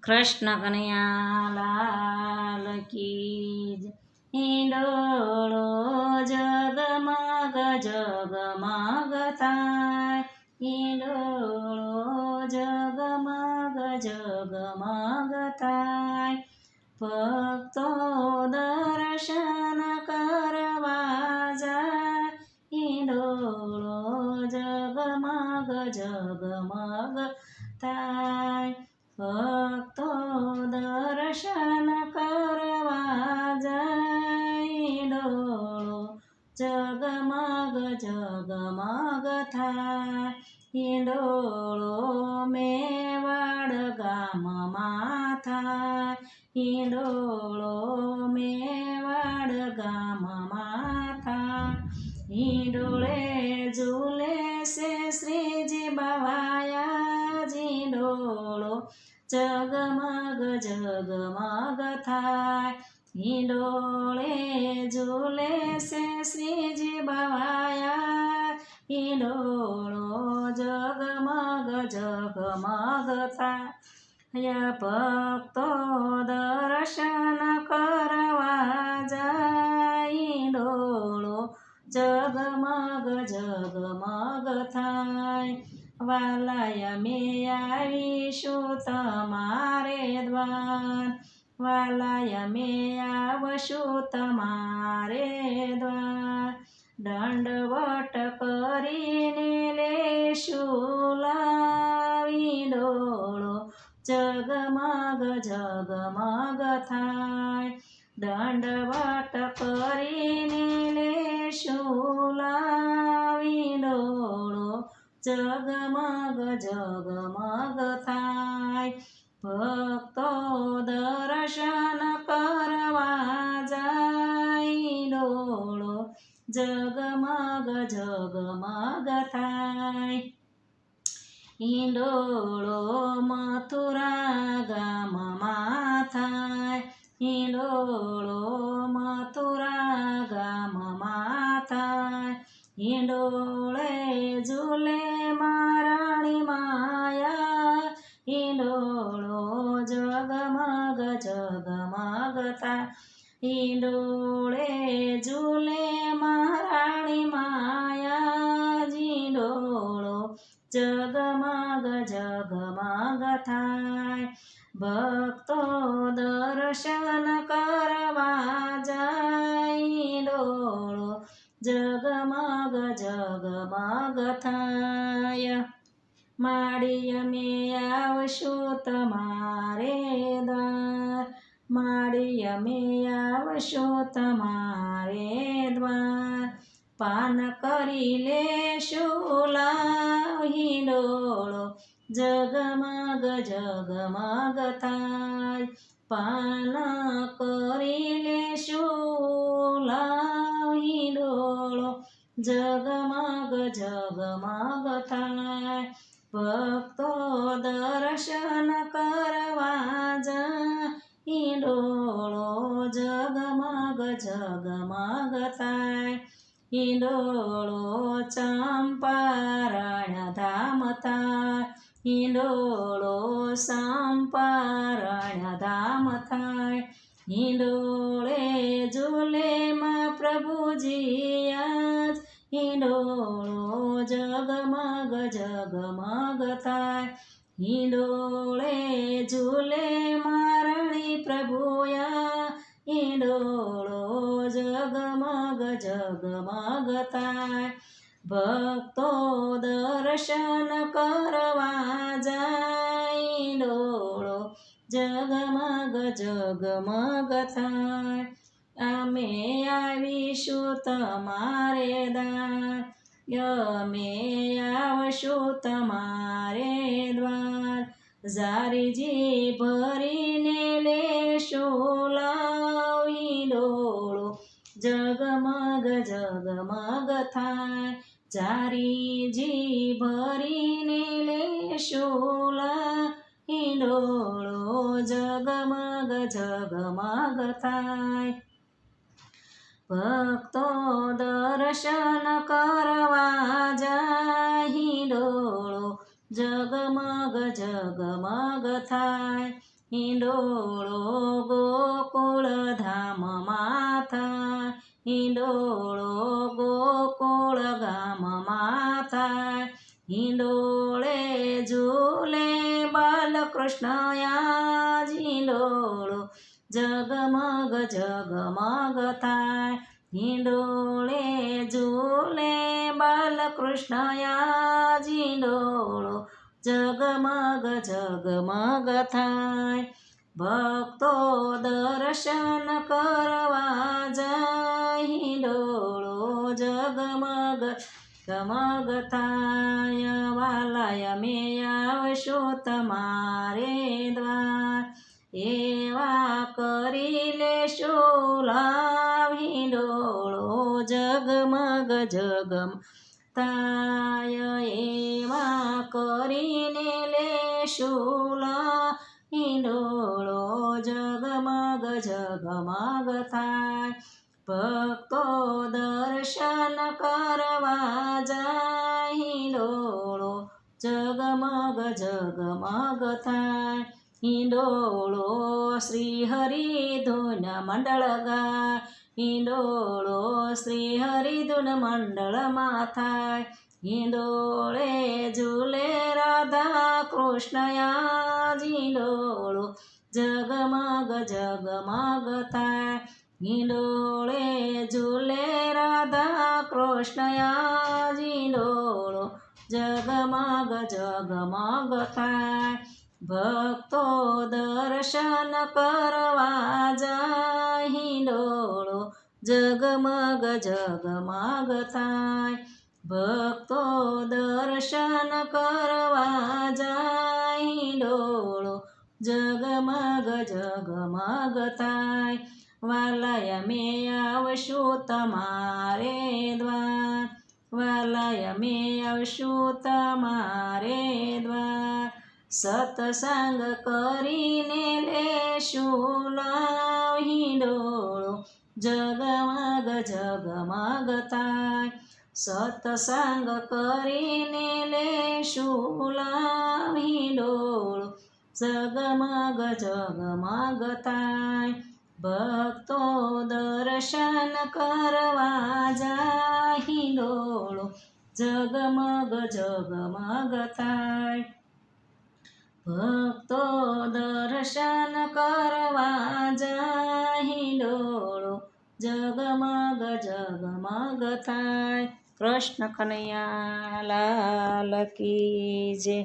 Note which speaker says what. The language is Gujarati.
Speaker 1: કૃષ્ણ કનૈયા લાલ કી જય. હિંડોળો જગમગ જગમગ થાય, હિંડોળો જગમગ જગમગ થાય. ભક્તો દર્શન કરવા જાય, હિંડોળો જગમગ જગમગ થાય. ભક્તો દર્શન કરવા જાય, હિંડોળો જગમગ જગમગ થાય. હિંડોળો મેવાડ ગામમાં થાય, હિંડોળો મેવાડ ગામમાં થાય. હિંડોળે ઝૂલે છે શ્રીજી બાવાયા, હિંડોળો જગમગ જગમગ થાય. હિંડોળે ઝૂલે છે શ્રીજી બાવાયા, હિંડોળો જગમગ જગમગ થાય. ભક્તો દર્શન કરવા જાય, હિંડોળો જગમગ જગમગ થાય. વાલાય અમે આવીશું તમારે દ્વાર, વાલાય અમે આવશું તમારે દ્વાર. દંડવટ કરીને લેશું લાવ, હિંડોળો જગમગ જગમગ થાય. દંડવટ કરીને લેશું લાવ, હિંડોળો જગમગ જગમગ થાય. ભક્તો દર્શન કરવા જાય, હિંડોળો જગમગ જગમગ થાય. હિંડોળો મથુરા ગામમાં થાય, હિંડોળો મથુરા ગામમાં થાય. હિંડોળે ઝૂલે રાણી માયા, હિંડોળો જગમગ જગમગ થાય. હિંડોળે ઝૂલે રાણી માયા, હિંડોળો જગમગ જગમગ થાય. ભક્તો દર્શન કરવા જાય, હિંડોળો જગમગ જગમગ થાય. માડી અમે આવશું તમારે દ્વાર, માડી અમે આવશું તમારે દ્વાર. પાન કરી લેશું લાવ, હિંડોળો જગમગ જગમગ થાય. પાન કરી લેશું લાવ, હિંડોળો જગમગ જગમગ થાય. ભક્તો દર્શન કરવા જાય, હિંડોળો જગમગ જગમગ થાય. હિંડોળો ચંપારણ્ય ધામ થાય, હિંડોળો ચંપારણ્ય ધામ થાય. હિંડોળે ઝૂલે માં પ્રભુજી આજ, હિંડોળો જગમગ જગમગ થાય. હિંડોળે ઝૂલે રાણી પ્રભુયા, હિંડોળો જગમગ જગમગ થાય. ભક્તો દર્શન કરવા જાય, હિંડોળો જગમગ જગમગ થાય. અમે આવીશું તમારે દ્વાર, અમે આવશું તમારે દ્વાર. ઝારીજી ભરીને લેશું લાવ, હિંડોળો જગમગ જગમગ થાય. ઝારીજી ભરીને લેશું લાવ, હિંડોળો જગમગ જગમગ થાય. ભક્તો દર્શન કરવા જાય, હિંડોળો જગમગ જગમગ થાય. હિંડોળો ગોકુળ ધામમાં થાય, હિંડોળો ગોકુળ ગામમાં થાય, હિંડોળે ઝૂલે બાલકૃષ્ણ આજ, હિંડોળો જગમગ જગમગ થાય, હિંડોળે ઝૂલે બાલકૃષ્ણ આજ, હિંડોળો જગમગ જગમગ થાય. ભક્તો દર્શન કરવા જાય, હિંડોળો જગમગ જગમગ થાય. વાલાય અમે આવશું તમારે દ્વાર, એવા કરી લેશું લાવ, હિંડોળો જગમગ જગમગ થાય. એવા કરીને લેશું લાવ, હિંડોળો જગમગ જગમગ થાય. ભક્તો દર્શન કરવા જાય, હિંડોળો જગમગ જગમગ થાય. હિંડોળો શ્રી હરિ ધૂન મંડળ ગાય, હિંડોળો શ્રી હરિ ધૂન મંડળમાં થાય. હિંડોળે ઝૂલે રાધા કૃષ્ણ આજ, હિંડોળો જગમગ જગમગ થાય. હિંડોળે ઝૂલે રાધા કૃષ્ણ આજ, હિંડોળો જગમગ જગમગ થાય. ભક્તો દર્શન કરવા જાય, હિંડોળો જગમગ જગમગ થાય. ભક્તો દર્શન કરવા જાય, હિંડોળો જગમગ જગમગ થાય. વાલાય અમે આવશું તમારે દ્વાર, વાલાય અમે આવશું તમારે દ્વાર. સત્સંગ કરીને લેશું લાવ, હિંડોળો જગમગ જગમગ થાય. સત્સંગ કરીને લેશું લાવ, હિંડોળો જગમગ જગમગ થાય. ભક્તો દર્શન કરવા જાય, હિંડોળો જગમગ જગમગ થાય. ભક્તો દર્શન કરવા જાય, હિંડોળો જગમગ જગમગ થાય. કૃષ્ણ કનૈયા લાલ કી જય.